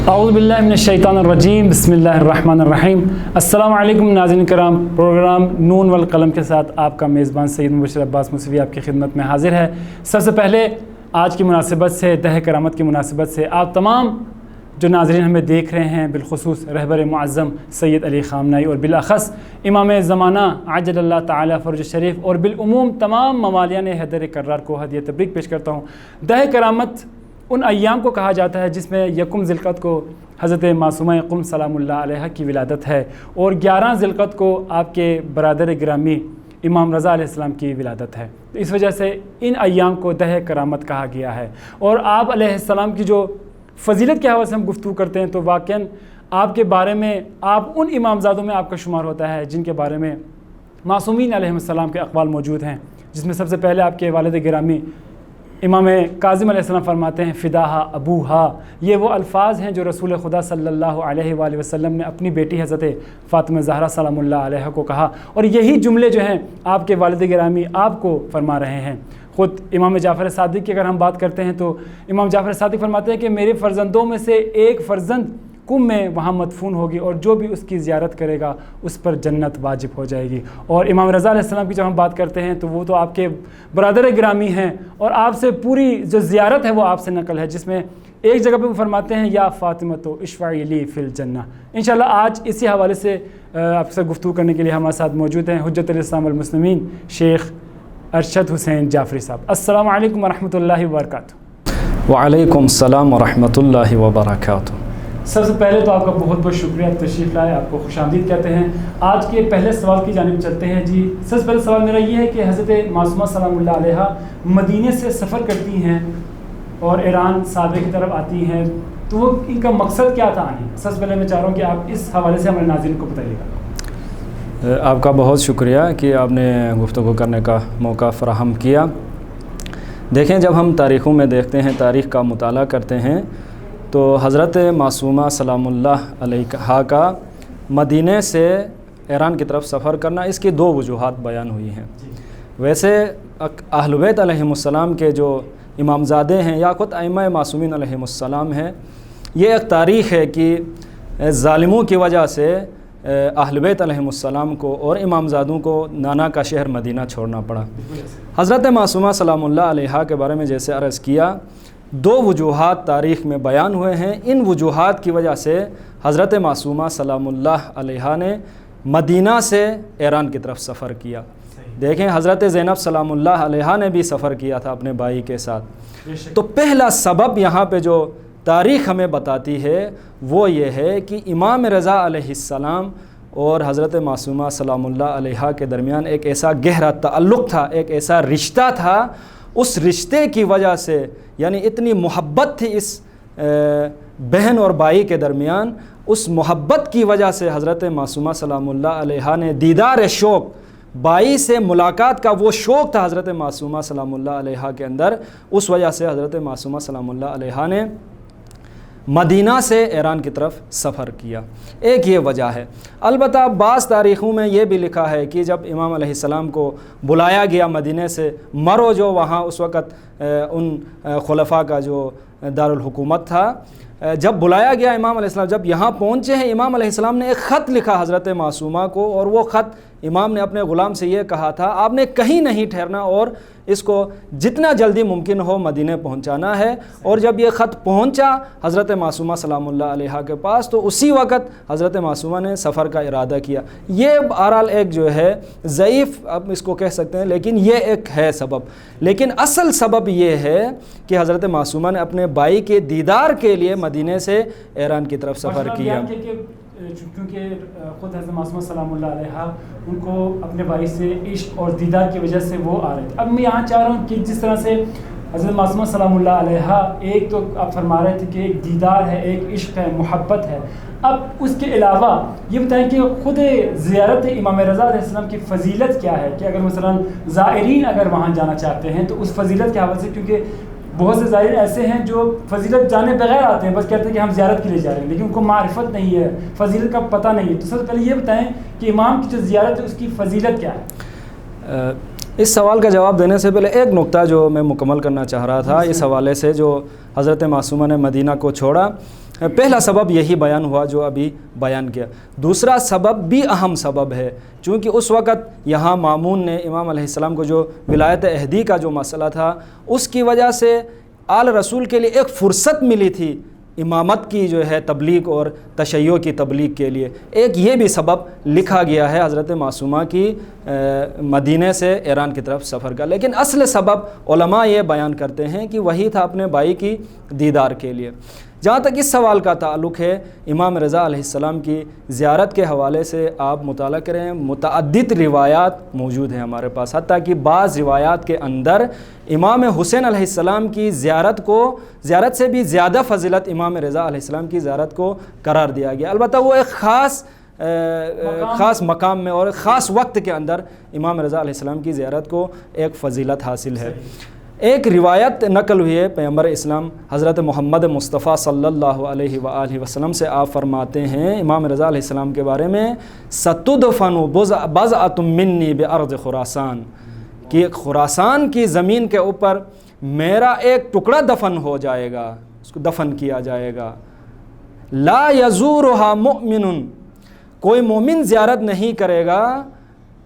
اعوذ باللہ من الشیطان الرجیم، بسم اللہ الرحمن الرحیم۔ السلام علیکم ناظرین کرام، پروگرام نون والقلم کے ساتھ آپ کا میزبان سید مبشر عباس موسوی آپ کی خدمت میں حاضر ہے۔ سب سے پہلے آج کی مناسبت سے، دہ کرامت کی مناسبت سے آپ تمام جو ناظرین ہمیں دیکھ رہے ہیں، بالخصوص رہبر معظم سید علی خامنہئی اور بالاخص امام زمانہ عجل اللہ تعالی فرج شریف اور بالعموم تمام موالیان حیدر کرار کو ہدیہ تبریک پیش کرتا ہوں۔ دہ کرامت ان ایام کو کہا جاتا ہے جس میں یکم ذی القعدہ کو حضرت معصومہ قم سلام اللہ علیہ کی ولادت ہے اور 11 ذی القعدہ کو آپ کے برادر گرامی امام رضا علیہ السلام کی ولادت ہے۔ اس وجہ سے ان ایام کو دہ کرامت کہا گیا ہے۔ اور آپ علیہ السلام کی جو فضیلت کے حوالے سے ہم گفتگو کرتے ہیں تو واقعاً آپ کے بارے میں، آپ ان امامزادوں میں آپ کا شمار ہوتا ہے جن کے بارے میں معصومین علیہ السلام کے اقوال موجود ہیں، جس میں سب سے پہلے آپ کے والد گرامی امام کاظم علیہ السلام فرماتے ہیں فداہا ابوہا۔ یہ وہ الفاظ ہیں جو رسول خدا صلی اللہ علیہ وآلہ وسلم نے اپنی بیٹی حضرت فاطمہ زہرا سلام اللہ علیہ کو کہا، اور یہی جملے جو ہیں آپ کے والد گرامی آپ کو فرما رہے ہیں۔ خود امام جعفر صادق کی اگر ہم بات کرتے ہیں تو امام جعفر صادق فرماتے ہیں کہ میرے فرزندوں میں سے ایک فرزند کم میں وہاں مدفون ہوگی اور جو بھی اس کی زیارت کرے گا اس پر جنت واجب ہو جائے گی۔ اور امام رضا علیہ السلام کی جب ہم بات کرتے ہیں تو وہ تو آپ کے برادر گرامی ہیں اور آپ سے پوری جو زیارت ہے وہ آپ سے نقل ہے، جس میں ایک جگہ پہ وہ فرماتے ہیں یا فاطمہ تو اشفعی لی فی الجنہ۔ انشاءاللہ آج اسی حوالے سے آپ سے گفتگو کرنے کے لیے ہمارے ساتھ موجود ہیں حجت الاسلام والمسلمین شیخ ارشد حسین جعفری صاحب۔ السلام علیکم ورحمۃ اللہ وبرکاتہ۔ وعلیکم السلام ورحمۃ اللہ وبرکاتہ۔ سب سے پہلے تو آپ کا بہت بہت شکریہ تشریف لائے، آپ کو خوش آمدید کہتے ہیں۔ آج کے پہلے سوال کی جانب چلتے ہیں۔ جی سب سے پہلے سوال میرا یہ ہے کہ حضرت معصومہ سلام اللہ علیہ مدینے سے سفر کرتی ہیں اور ایران صحابہ کی طرف آتی ہیں، تو وہ ان کا مقصد کیا تھا آنے؟ سب سے پہلے میں چاہ رہا ہوں کہ آپ اس حوالے سے ہمارے ناظرین کو بتائیے گا۔ آپ کا بہت شکریہ کہ آپ نے گفتگو کرنے کا موقع فراہم کیا۔ دیکھیں، جب ہم تاریخوں میں دیکھتے ہیں، تاریخ کا مطالعہ کرتے ہیں، تو حضرت معصومہ سلام اللہ علیہ کا مدینے سے ایران کی طرف سفر کرنا، اس کی 2 وجوہات بیان ہوئی ہیں۔ ویسے اہل بیت علیہم السلام کے جو امامزادے ہیں یا خود ائمہ معصومین علیہم السلام ہیں، یہ ایک تاریخ ہے کہ ظالموں کی وجہ سے اہل بیت علیہم السلام کو اور امامزادوں کو نانا کا شہر مدینہ چھوڑنا پڑا۔ حضرت معصومہ سلام اللہ علیہ کے بارے میں جیسے عرض کیا، 2 وجوہات تاریخ میں بیان ہوئے ہیں۔ ان وجوہات کی وجہ سے حضرت معصومہ سلام اللہ علیہ نے مدینہ سے ایران کی طرف سفر کیا۔ دیکھیں، حضرت زینب سلام اللہ علیہ نے بھی سفر کیا تھا اپنے بھائی کے ساتھ۔ تو پہلا سبب یہاں پہ جو تاریخ ہمیں بتاتی ہے وہ یہ ہے کہ امام رضا علیہ السلام اور حضرت معصومہ سلام اللہ علیہ کے درمیان ایک ایسا گہرا تعلق تھا، ایک ایسا رشتہ تھا۔ اس رشتے کی وجہ سے، یعنی اتنی محبت تھی اس بہن اور بھائی کے درمیان، اس محبت کی وجہ سے حضرت معصومہ سلام اللہ علیہ نے دیدار شوق، بھائی سے ملاقات کا وہ شوق تھا حضرت معصومہ سلام اللہ علیہ کے اندر، اس وجہ سے حضرت معصومہ سلام اللہ علیہ نے مدینہ سے ایران کی طرف سفر کیا۔ ایک یہ وجہ ہے۔ البتہ بعض تاریخوں میں یہ بھی لکھا ہے کہ جب امام علیہ السلام کو بلایا گیا مدینہ سے، مرو جو وہاں اس وقت ان خلفاء کا جو دارالحکومت تھا، جب بلایا گیا امام علیہ السلام، جب یہاں پہنچے ہیں، امام علیہ السلام نے ایک خط لکھا حضرت معصومہ کو، اور وہ خط امام نے اپنے غلام سے یہ کہا تھا، آپ نے کہیں نہیں ٹھہرنا اور اس کو جتنا جلدی ممکن ہو مدینہ پہنچانا ہے۔ اور جب یہ خط پہنچا حضرت معصومہ سلام اللہ علیہ کے پاس تو اسی وقت حضرت معصومہ نے سفر کا ارادہ کیا۔ یہ بہرحال ایک جو ہے ضعیف، اب اس کو کہہ سکتے ہیں، لیکن یہ ایک ہے سبب۔ لیکن اصل سبب یہ ہے کہ حضرت معصومہ نے اپنے بھائی کے دیدار کے لیے مدینہ سے ایران کی طرف سفر کیا۔ کیونکہ خود حضرت معصومہ سلام اللہ علیہ ان کو اپنے بھائی سے عشق اور دیدار کی وجہ سے وہ آ رہے تھے۔ اب میں یہاں چاہ رہا ہوں کہ جس طرح سے حضرت معصومہ سلام اللہ علیہ، ایک تو آپ فرما رہے تھے کہ ایک دیدار ہے، ایک عشق ہے، محبت ہے، اب اس کے علاوہ یہ بتائیں کہ خود زیارت امام رضا علیہ السلام کی فضیلت کیا ہے، کہ اگر مثلا زائرین اگر وہاں جانا چاہتے ہیں تو اس فضیلت کے حوالے سے، کیونکہ بہت سے زائرین ایسے ہیں جو فضیلت جانے بغیر آتے ہیں، بس کہتے ہیں کہ ہم زیارت کے لیے جا رہے ہیں، لیکن ان کو معرفت نہیں ہے، فضیلت کا پتہ نہیں ہے۔ تو سب سے پہلے یہ بتائیں کہ امام کی جو زیارت ہے اس کی فضیلت کیا ہے؟ اس سوال کا جواب دینے سے پہلے ایک نقطہ جو میں مکمل کرنا چاہ رہا تھا اس حوالے سے، جو حضرت معصومہ نے مدینہ کو چھوڑا، پہلا سبب یہی بیان ہوا جو ابھی بیان کیا، دوسرا سبب بھی اہم سبب ہے، چونکہ اس وقت یہاں مامون نے امام علیہ السلام کو جو ولایت عہدی کا جو مسئلہ تھا اس کی وجہ سے آل رسول کے لیے ایک فرصت ملی تھی امامت کی جو ہے تبلیغ اور تشیع کی تبلیغ کے لیے، ایک یہ بھی سبب لکھا گیا ہے حضرت معصومہ کی مدینہ سے ایران کی طرف سفر کا، لیکن اصل سبب علماء یہ بیان کرتے ہیں کہ وہی تھا اپنے بھائی کی دیدار کے لیے۔ جہاں تک اس سوال کا تعلق ہے امام رضا علیہ السلام کی زیارت کے حوالے سے آپ مطالعہ کریں، متعدد روایات موجود ہیں ہمارے پاس، حتیٰ کہ بعض روایات کے اندر امام حسین علیہ السلام کی زیارت سے بھی زیادہ فضیلت امام رضا علیہ السلام کی زیارت کو قرار دیا گیا، البتہ وہ ایک خاص مقام میں اور خاص وقت کے اندر امام رضا علیہ السلام کی زیارت کو ایک فضیلت حاصل ہے۔ ایک روایت نقل ہوئی ہے پیغمبر اسلام حضرت محمد مصطفیٰ صلی اللہ علیہ وآلہ وسلم سے، آپ فرماتے ہیں امام رضا علیہ السلام کے بارے میں، ستدفن بضعۃ منی بارض خراسان، کہ خراسان کی زمین کے اوپر میرا ایک ٹکڑا دفن ہو جائے گا، اس کو دفن کیا جائے گا، لا یزورها مؤمن، کوئی مومن زیارت نہیں کرے گا،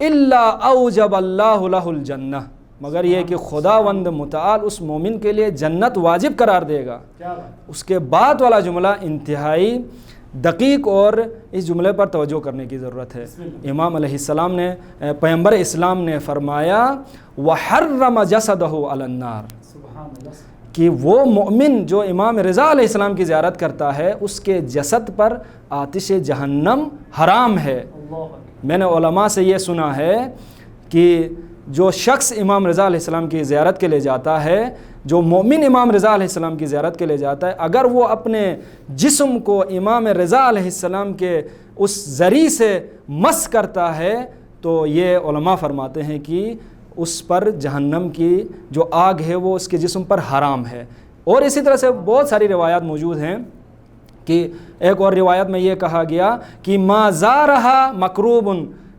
الا اوجب اللہ لہ الجنہ، مگر یہ کہ خداوند متعال اس مومن کے لیے جنت واجب قرار دے گا۔ اس کے بعد والا جملہ انتہائی دقیق اور اس جملے پر توجہ کرنے کی ضرورت ہے۔ امام علیہ السلام نے، پیغمبر اسلام نے فرمایا وحرم جسدہ علی النار، کہ وہ مومن جو امام رضا علیہ السلام کی زیارت کرتا ہے اس کے جسد پر آتش جہنم حرام ہے۔ میں نے علماء سے یہ سنا ہے کہ جو شخص امام رضا علیہ السلام کی زیارت کے لیے جاتا ہے، جو مومن امام رضا علیہ السلام کی زیارت کے لیے جاتا ہے، اگر وہ اپنے جسم کو امام رضا علیہ السلام کے اس ذریعے سے مس کرتا ہے تو یہ علماء فرماتے ہیں کہ اس پر جہنم کی جو آگ ہے وہ اس کے جسم پر حرام ہے۔ اور اسی طرح سے بہت ساری روایات موجود ہیں کہ ایک اور روایت میں یہ کہا گیا کہ ما زارہا مکروب،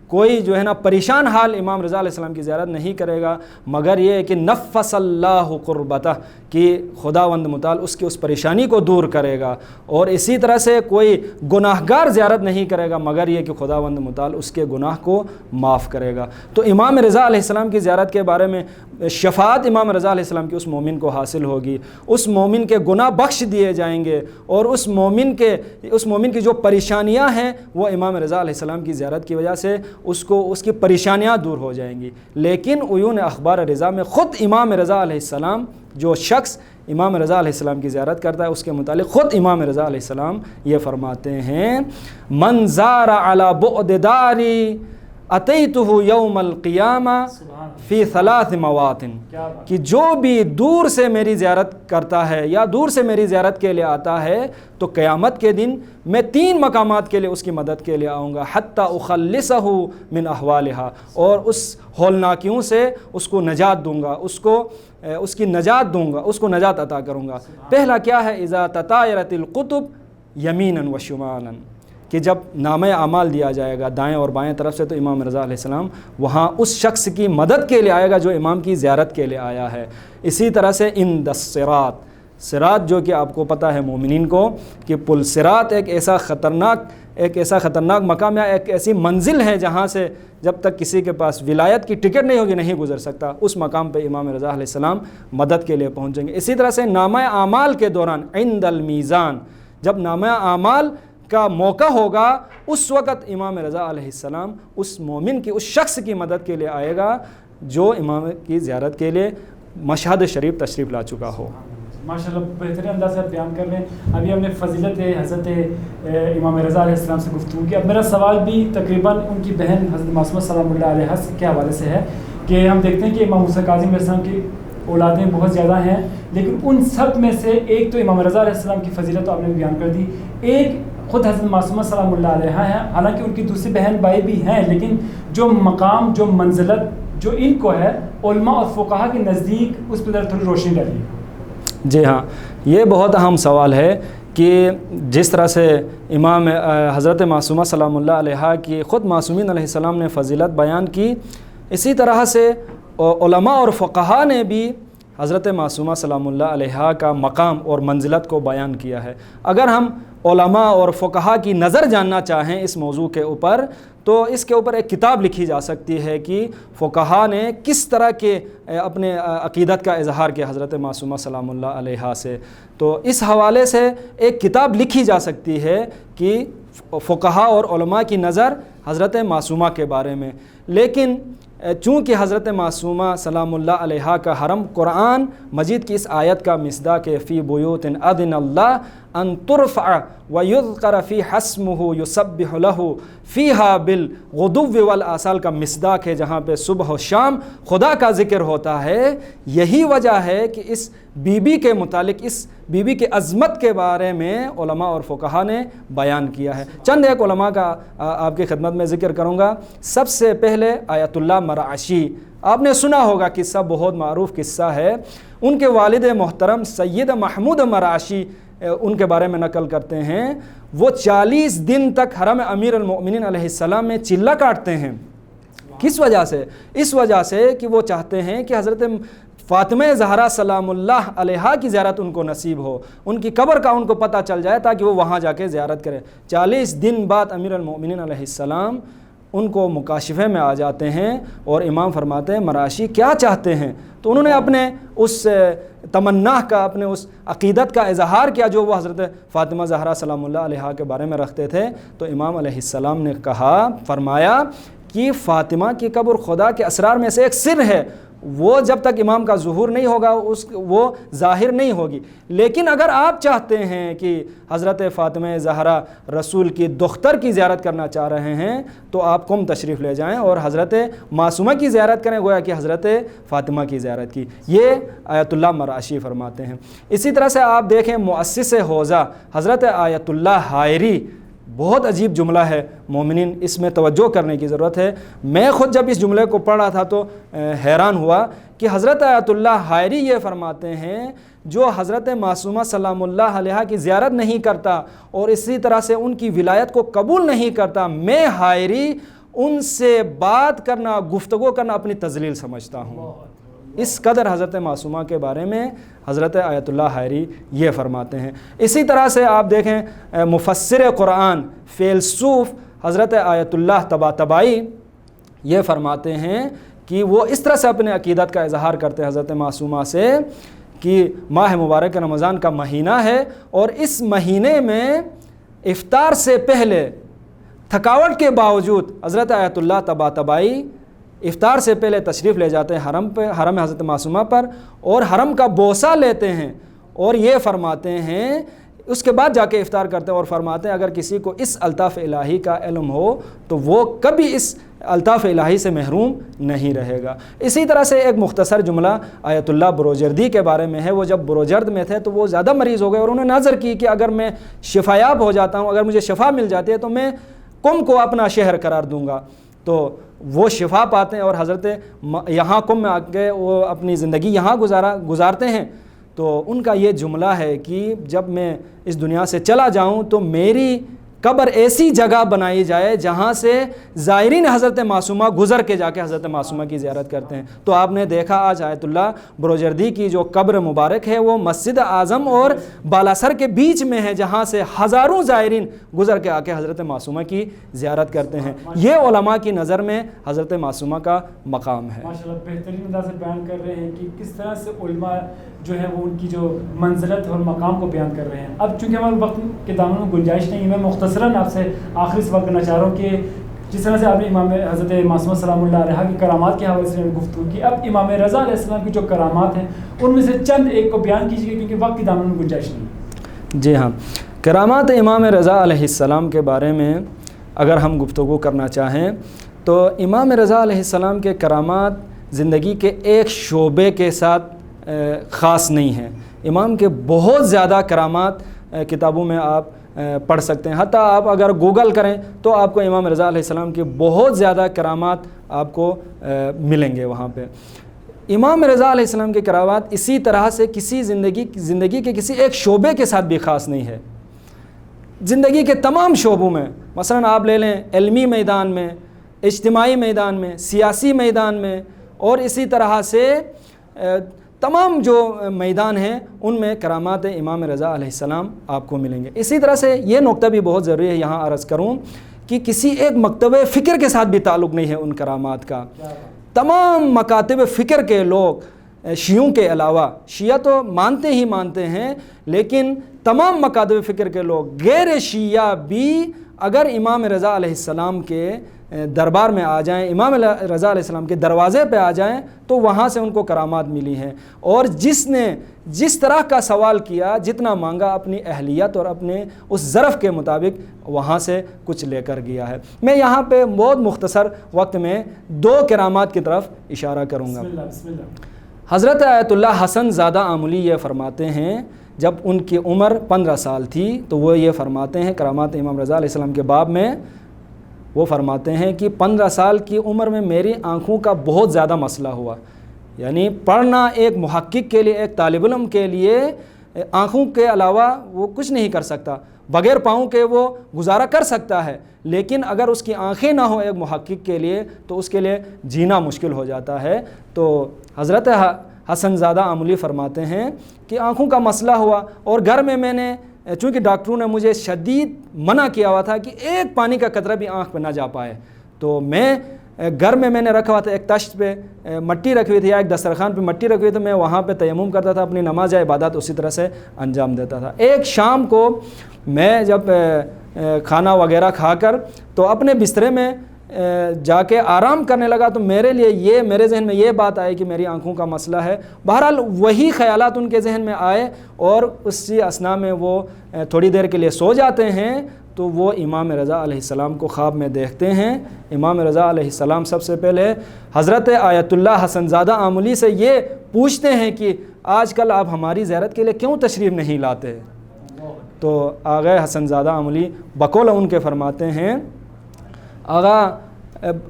کوئی جو ہے نا پریشان حال امام رضا علیہ السلام کی زیارت نہیں کرے گا مگر یہ کہ نفس اللہ قربتہ، کہ خداوند متعال اس کی اس پریشانی کو دور کرے گا، اور اسی طرح سے کوئی گناہ گار زیارت نہیں کرے گا مگر یہ کہ خداوند متعال اس کے گناہ کو معاف کرے گا۔ تو امام رضا علیہ السلام کی زیارت کے بارے میں شفاعت امام رضا علیہ السلام کی اس مومن کو حاصل ہوگی، اس مومن کے گناہ بخش دیے جائیں گے، اور اس مومن کی جو پریشانیاں ہیں وہ امام رضا علیہ السلام کی زیارت کی وجہ سے اس کی پریشانیاں دور ہو جائیں گی۔ لیکن عیون اخبار رضا میں خود امام رضا علیہ السلام، جو شخص امام رضا علیہ السلام کی زیارت کرتا ہے اس کے متعلق خود امام رضا علیہ السلام یہ فرماتے ہیں من زار علی بعد داری اتیتہ یوم القیامہ فی ثلاث مواطن، کہ جو بھی دور سے میری زیارت کرتا ہے یا دور سے میری زیارت کے لیے آتا ہے تو قیامت کے دن میں 3 مقامات کے لیے اس کی مدد کے لیے آؤں گا، حتی اخلصہ من احوالہا، اور اس ہولناکیوں سے اس کو نجات دوں گا، اس کی نجات دوں گا، اس کو نجات عطا کروں گا۔ پہلا کیا ہے؟ اذا تطایرت القطب یمینا و شمالا، کہ جب نامہ اعمال دیا جائے گا دائیں اور بائیں طرف سے تو امام رضا علیہ السلام وہاں اس شخص کی مدد کے لیے آئے گا جو امام کی زیارت کے لیے آیا ہے۔ اسی طرح سے عند الصراط، صراط جو کہ آپ کو پتہ ہے مومنین کو کہ پل صراط ایک ایسا خطرناک مقام یا ایک ایسی منزل ہے جہاں سے جب تک کسی کے پاس ولایت کی ٹکٹ نہیں ہوگی نہیں گزر سکتا، اس مقام پہ امام رضا علیہ السلام مدد کے لیے پہنچیں گے۔ اسی طرح سے نامہ اعمال کے دوران عند المیزان، جب نامہ اعمال کا موقع ہوگا اس وقت امام رضا علیہ السلام اس مومن کی، اس شخص کی مدد کے لیے آئے گا جو امام کی زیارت کے لیے مشہد شریف تشریف لا چکا ہو۔ ماشاءاللہ بہترین انداز سے بیان کر رہے ہیں۔ ابھی ہم نے فضیلت حضرت امام رضا علیہ السلام سے گفتگو کی، اب میرا سوال بھی تقریباً ان کی بہن حضرت معصومہ سلام اللہ علیہ کے حوالے سے ہے کہ ہم دیکھتے ہیں کہ امام موسیٰ کاظم علیہ السلام کی اولادیں بہت زیادہ ہیں، لیکن ان سب میں سے ایک تو امام رضا علیہ السلام کی فضیلت تو آپ نے بیان کر دی، ایک خود حضرت معصومہ سلام اللہ علیہ ہیں، حالانکہ ان کی دوسری بہن بھائی بھی ہیں، لیکن جو مقام، جو منزلت جو ان کو ہے علماء اور فقہاء کے نزدیک، اس پر تھوڑی روشنی ڈالیے۔ جی ہاں، یہ بہت اہم سوال ہے کہ جس طرح سے امام حضرت معصومہ سلام اللہ علیہ کی خود معصومین علیہ السلام نے فضیلت بیان کی، اسی طرح سے علماء اور فقہا نے بھی حضرت معصومہ سلام اللہ علیہا کا مقام اور منزلت کو بیان کیا ہے۔ اگر ہم علماء اور فقہا کی نظر جاننا چاہیں اس موضوع کے اوپر تو اس کے اوپر ایک کتاب لکھی جا سکتی ہے کہ فقہا نے کس طرح کے اپنے عقیدت کا اظہار کیا حضرت معصومہ سلام اللہ علیہا سے، تو اس حوالے سے ایک کتاب لکھی جا سکتی ہے کہ فقہا اور علماء کی نظر حضرت معصومہ کے بارے میں۔ لیکن چونکہ حضرت معصومہ سلام اللہ علیہا کا حرم قرآن مجید کی اس آیت کا مصداق ہے، فی بیوت اذن اللہ ان ترفع ویذکر فیہا اسمہ یسبح لہ فیہا بالغدو والآصال کا مصداق ہے، جہاں پہ صبح و شام خدا کا ذکر ہوتا ہے۔ یہی وجہ ہے کہ اس بی بی کے متعلق، اس بی بی کے عظمت کے بارے میں علماء اور فقہا نے بیان کیا ہے۔ چند ایک علماء کا آپ کی خدمت میں ذکر کروں گا۔ سب سے پہلے آیت اللہ مرعشی، آپ نے سنا ہوگا قصہ، بہت معروف قصہ ہے۔ ان کے والد محترم سید محمود مرعشی ان کے بارے میں نقل کرتے ہیں، وہ 40 دن تک حرم امیر المؤمنین علیہ السلام میں چلہ کاٹتے ہیں۔ کس وجہ سے؟ اس وجہ سے کہ وہ چاہتے ہیں کہ حضرت فاطمہ زہرا سلام اللہ علیہا کی زیارت ان کو نصیب ہو، ان کی قبر کا ان کو پتہ چل جائے تاکہ وہ وہاں جا کے زیارت کریں۔ 40 دن بعد امیر المؤمنین علیہ السلام ان کو مکاشفے میں آ جاتے ہیں اور امام فرماتے ہیں مرعشی کیا چاہتے ہیں؟ تو انہوں نے اپنے اس تمنا کا، اپنے اس عقیدت کا اظہار کیا جو وہ حضرت فاطمہ زہرا سلام اللہ علیہا کے بارے میں رکھتے تھے۔ تو امام علیہ السلام نے فرمایا کہ فاطمہ کی قبر خدا کے اسرار میں سے ایک سر ہے، وہ جب تک امام کا ظہور نہیں ہوگا وہ ظاہر نہیں ہوگی، لیکن اگر آپ چاہتے ہیں کہ حضرت فاطمہ زہرا رسول کی دختر کی زیارت کرنا چاہ رہے ہیں تو آپ قم تشریف لے جائیں اور حضرت معصومہ کی زیارت کریں، گویا کہ حضرت فاطمہ کی زیارت کی۔ یہ آیت اللہ مرعشی فرماتے ہیں۔ اسی طرح سے آپ دیکھیں مؤسس حوزہ حضرت آیت اللہ حائری، بہت عجیب جملہ ہے مومنین، اس میں توجہ کرنے کی ضرورت ہے۔ میں خود جب اس جملے کو پڑھ رہا تھا تو حیران ہوا کہ حضرت آیت اللہ حائری یہ فرماتے ہیں جو حضرت معصومہ سلام اللہ علیہا کی زیارت نہیں کرتا اور اسی طرح سے ان کی ولایت کو قبول نہیں کرتا، میں حائری ان سے بات کرنا، گفتگو کرنا اپنی تذلیل سمجھتا ہوں۔ اس قدر حضرت معصومہ کے بارے میں حضرت آیت اللہ حائری یہ فرماتے ہیں۔ اسی طرح سے آپ دیکھیں مفسر قرآن فیلسوف حضرت آیت اللہ طباطبائی یہ فرماتے ہیں کہ وہ اس طرح سے اپنے عقیدت کا اظہار کرتے ہیں حضرت معصومہ سے کہ ماہ مبارک رمضان کا مہینہ ہے اور اس مہینے میں افطار سے پہلے تھکاوٹ کے باوجود حضرت آیت اللہ طباطبائی افطار سے پہلے تشریف لے جاتے ہیں حرم حضرت معصومہ پر اور حرم کا بوسہ لیتے ہیں اور یہ فرماتے ہیں، اس کے بعد جا کے افطار کرتے ہیں اور فرماتے ہیں اگر کسی کو اس الطاف الہی کا علم ہو تو وہ کبھی اس الطاف الہی سے محروم نہیں رہے گا۔ اسی طرح سے ایک مختصر جملہ آیت اللہ بروجردی کے بارے میں ہے۔ وہ جب بروجرد میں تھے تو وہ زیادہ مریض ہو گئے اور انہوں نے نظر کی کہ اگر میں شفایاب ہو جاتا ہوں، اگر مجھے شفا مل جاتی ہے تو میں قم کو اپنا شہر قرار دوں گا۔ تو وہ شفا پاتے ہیں اور حضرت یہاں قم میں آ کے وہ اپنی زندگی یہاں گزارتے ہیں۔ تو ان کا یہ جملہ ہے کہ جب میں اس دنیا سے چلا جاؤں تو میری قبر ایسی جگہ بنائی جائے جہاں سے زائرین حضرت معصومہ گزر کے جا کے حضرت معصومہ کی زیارت کرتے ہیں۔ تو آپ نے دیکھا آج آیت اللہ بروجردی کی جو قبر مبارک ہے وہ مسجد اعظم اور بالاسر کے بیچ میں ہے، جہاں سے ہزاروں زائرین گزر کے آ کے حضرت معصومہ کی زیارت کرتے ہیں۔ یہ علماء کی نظر میں حضرت معصومہ کا مقام ہے۔ ماشاءاللہ بہترین انداز سے بیان کر رہے ہیں کہ کس طرح سے علماء جو ہے وہ ان کی جو منزلت اور مقام کو بیان کر رہے ہیں۔ اب چونکہ ہمارے وقت کے دامن میں گنجائش نہیں ہے، میں مختصراً آپ سے آخری سوال کرنا چاہ رہا ہوں کہ جس طرح سے آپ نے امام حضرت معصومہ سلام اللہ علیہ کی کرامات کے حوالے سے گفتگو کی، اب امام رضا علیہ السلام کی جو کرامات ہیں ان میں سے چند ایک کو بیان کیجیے کیونکہ وقت کے دامن میں گنجائش نہیں ہے۔ جی ہاں، کرامات امام رضا علیہ السلام کے بارے میں اگر ہم گفتگو کرنا چاہیں تو امام رضا علیہ السلام کے کرامات زندگی کے ایک شعبے کے ساتھ خاص نہیں ہیں۔ امام کے بہت زیادہ کرامات کتابوں میں آپ پڑھ سکتے ہیں، حتیٰ آپ اگر گوگل کریں تو آپ کو امام رضا علیہ السلام کے بہت زیادہ کرامات آپ کو ملیں گے وہاں پہ۔ امام رضا علیہ السلام کے کرامات اسی طرح سے کسی زندگی کے کسی ایک شعبے کے ساتھ بھی خاص نہیں ہے۔ زندگی کے تمام شعبوں میں، مثلا آپ لے لیں علمی میدان میں، اجتماعی میدان میں، سیاسی میدان میں اور اسی طرح سے تمام جو میدان ہیں ان میں کرامات امام رضا علیہ السلام آپ کو ملیں گے۔ اسی طرح سے یہ نقطہ بھی بہت ضروری ہے یہاں عرض کروں کہ کسی ایک مکتب فکر کے ساتھ بھی تعلق نہیں ہے ان کرامات کا۔ تمام مکاتب فکر کے لوگ شیعوں کے علاوہ، شیعہ تو مانتے ہی مانتے ہیں، لیکن تمام مکاتب فکر کے لوگ غیر شیعہ بھی اگر امام رضا علیہ السلام کے دربار میں آ جائیں، امام رضا علیہ السلام کے دروازے پہ آ جائیں تو وہاں سے ان کو کرامات ملی ہیں، اور جس نے جس طرح کا سوال کیا، جتنا مانگا، اپنی اہلیت اور اپنے اس ظرف کے مطابق وہاں سے کچھ لے کر گیا ہے۔ میں یہاں پہ بہت مختصر وقت میں 2 کرامات کی طرف اشارہ کروں گا۔ بسم اللہ۔ حضرت آیت اللہ حسن زادہ آملی یہ فرماتے ہیں، جب ان کی عمر 15 سال تھی تو وہ یہ فرماتے ہیں کرامات امام رضا علیہ السلام کے باب میں، وہ فرماتے ہیں کہ 15 سال کی عمر میں میری آنکھوں کا بہت زیادہ مسئلہ ہوا، یعنی پڑھنا ایک محقق کے لیے، ایک طالب علم کے لیے آنکھوں کے علاوہ وہ کچھ نہیں کر سکتا، بغیر پاؤں کے وہ گزارا کر سکتا ہے، لیکن اگر اس کی آنکھیں نہ ہوں ایک محقق کے لیے تو اس کے لیے جینا مشکل ہو جاتا ہے۔ تو حضرت حسن زادہ آملی فرماتے ہیں کہ آنکھوں کا مسئلہ ہوا، اور گھر میں نے چونکہ ڈاکٹروں نے مجھے شدید منع کیا ہوا تھا کہ ایک پانی کا قطرہ بھی آنکھ پہ نہ جا پائے، تو میں گھر میں نے رکھا ہوا تھا، ایک تشت پہ مٹی رکھی ہوئی تھی یا ایک دسترخوان پہ مٹی رکھی ہوئی تھی، میں وہاں پہ تیمم کرتا تھا، اپنی نماز یا عبادت اسی طرح سے انجام دیتا تھا۔ ایک شام کو میں جب کھانا وغیرہ کھا کر تو اپنے بسترے میں جا کے آرام کرنے لگا تو میرے ذہن میں یہ بات آئی کہ میری آنکھوں کا مسئلہ ہے۔ بہرحال وہی خیالات ان کے ذہن میں آئے، اور اسی اثناء میں وہ تھوڑی دیر کے لیے سو جاتے ہیں تو وہ امام رضا علیہ السلام کو خواب میں دیکھتے ہیں۔ امام رضا علیہ السلام سب سے پہلے حضرت آیت اللہ حسن زادہ آملی سے یہ پوچھتے ہیں کہ آج کل آپ ہماری زیارت کے لیے کیوں تشریف نہیں لاتے؟ تو آغا حسن زادہ آملی بقول ان کے فرماتے ہیں، آغا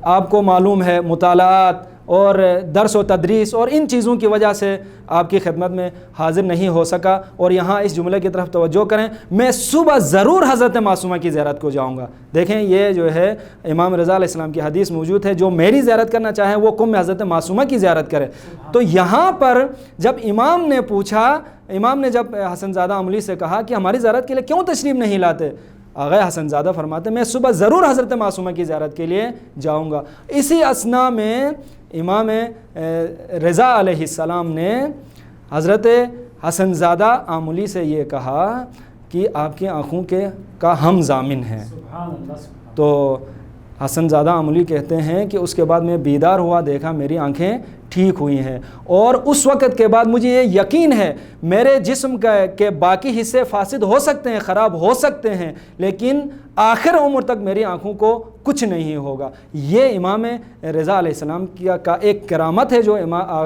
آپ کو معلوم ہے مطالعات اور درس و تدریس اور ان چیزوں کی وجہ سے آپ کی خدمت میں حاضر نہیں ہو سکا، اور یہاں اس جملے کی طرف توجہ کریں، میں صبح ضرور حضرت معصومہ کی زیارت کو جاؤں گا۔ دیکھیں یہ جو ہے امام رضا علیہ السلام کی حدیث موجود ہے، جو میری زیارت کرنا چاہے وہ قم میں حضرت معصومہ کی زیارت کرے۔ تو یہاں پر جب امام نے پوچھا، امام نے جب حسن زادہ آملی سے کہا کہ ہماری زیارت کے لیے کیوں تشریف نہیں لاتے، آغا حسن زادہ فرماتے میں صبح ضرور حضرت معصومہ کی زیارت کے لیے جاؤں گا۔ اسی اثناء میں امام رضا علیہ السلام نے حضرت حسن زادہ آملی سے یہ کہا کہ آپ کی آنکھوں کا ہم ضامن ہیں۔ تو حسن زادہ آملی کہتے ہیں کہ اس کے بعد میں بیدار ہوا، دیکھا میری آنکھیں ٹھیک ہوئی ہیں، اور اس وقت کے بعد مجھے یہ یقین ہے میرے جسم کے باقی حصے فاسد ہو سکتے ہیں، خراب ہو سکتے ہیں، لیکن آخر عمر تک میری آنکھوں کو کچھ نہیں ہوگا۔ یہ امام رضا علیہ السلام کا ایک کرامت ہے جو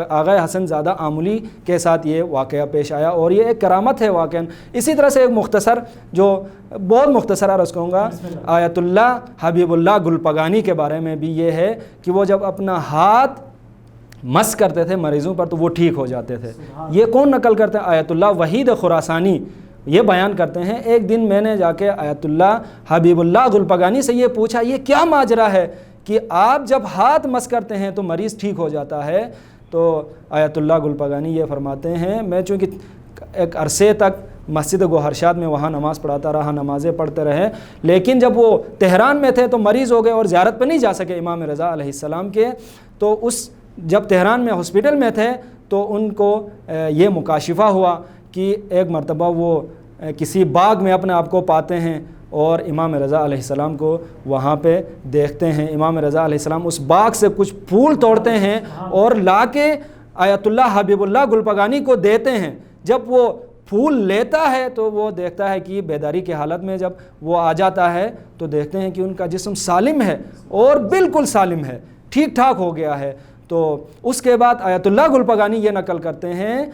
آغا حسن زادہ آملی کے ساتھ یہ واقعہ پیش آیا، اور یہ ایک کرامت ہے واقعاً۔ اسی طرح سے ایک مختصر، جو بہت مختصر عرض کروں گا، آیت اللہ حبیب اللہ گلپگانی کے بارے میں بھی یہ ہے کہ وہ جب اپنا ہاتھ مس کرتے تھے مریضوں پر تو وہ ٹھیک ہو جاتے تھے۔ یہ کون نقل کرتے ہیں؟ آیت اللہ وحید خراسانی یہ بیان کرتے ہیں، ایک دن میں نے جا کے آیت اللہ حبیب اللہ گلپگانی سے یہ پوچھا یہ کیا ماجرا ہے کہ آپ جب ہاتھ مس کرتے ہیں تو مریض ٹھیک ہو جاتا ہے؟ تو آیت اللہ گلپگانی یہ فرماتے ہیں، میں چونکہ ایک عرصے تک مسجد گوہرشاد میں وہاں نماز پڑھاتا رہا، نمازیں پڑھتے رہے، لیکن جب وہ تہران میں تھے تو مریض ہو گئے اور زیارت پہ نہیں جا سکے امام رضا علیہ السلام کے۔ تو جب تہران میں ہاسپٹل میں تھے تو ان کو یہ مکاشفہ ہوا کہ ایک مرتبہ وہ کسی باغ میں اپنے آپ کو پاتے ہیں اور امام رضا علیہ السلام کو وہاں پہ دیکھتے ہیں۔ امام رضا علیہ السلام اس باغ سے کچھ پھول توڑتے ہیں اور لا کے آیت اللہ حبیب اللہ گلپگانی کو دیتے ہیں۔ جب وہ پھول لیتا ہے تو وہ دیکھتا ہے کہ بیداری کی حالت میں جب وہ آ جاتا ہے تو دیکھتے ہیں کہ ان کا جسم سالم ہے اور بالکل سالم ہے، ٹھیک ٹھاک ہو گیا ہے۔ تو اس کے بعد آیت اللہ گلپگانی یہ نقل کرتے ہیں،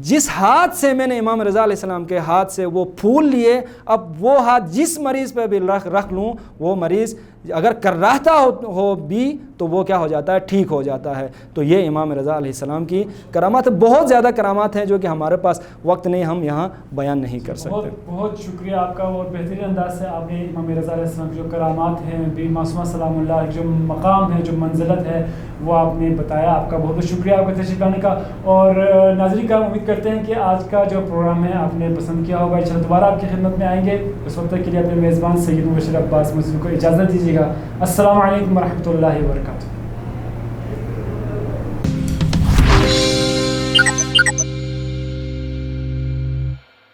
جس ہاتھ سے میں نے امام رضا علیہ السلام کے ہاتھ سے وہ پھول لیے، اب وہ ہاتھ جس مریض پہ بھی رکھ لوں وہ مریض اگر کراہتا ہو بھی تو وہ کیا ہو جاتا ہے؟ ٹھیک ہو جاتا ہے. تو یہ امام رضا علیہ السلام کی کرامات ہے. بہت زیادہ کرامات ہیں جو کہ ہمارے پاس وقت نہیں، ہم یہاں بیان نہیں کر سکتے. بہت شکریہ آپ کا، اور بہترین انداز سے آپ نے امام رضا علیہ السلام کی جو کرامات ہیں، بی معصومہ سلام اللہ کی جو مقام ہے، جو منزلت ہے، وہ آپ نے بتایا. آپ کا بہت بہت شکریہ آپ کا تشریف لانے کا. اور ناظرین کا امید کرتے ہیں کہ آج کا جو پروگرام ہے آپ نے پسند کیا ہوگا. انشاءاللہ دوبارہ آپ کی خدمت میں آئیں گے. اس وقت کے لیے اپنے میزبان سید مبشر عباس مسعود کو اجازت دیجیے گا. السلام علیکم ورحمۃ اللہ وبرکاتہ.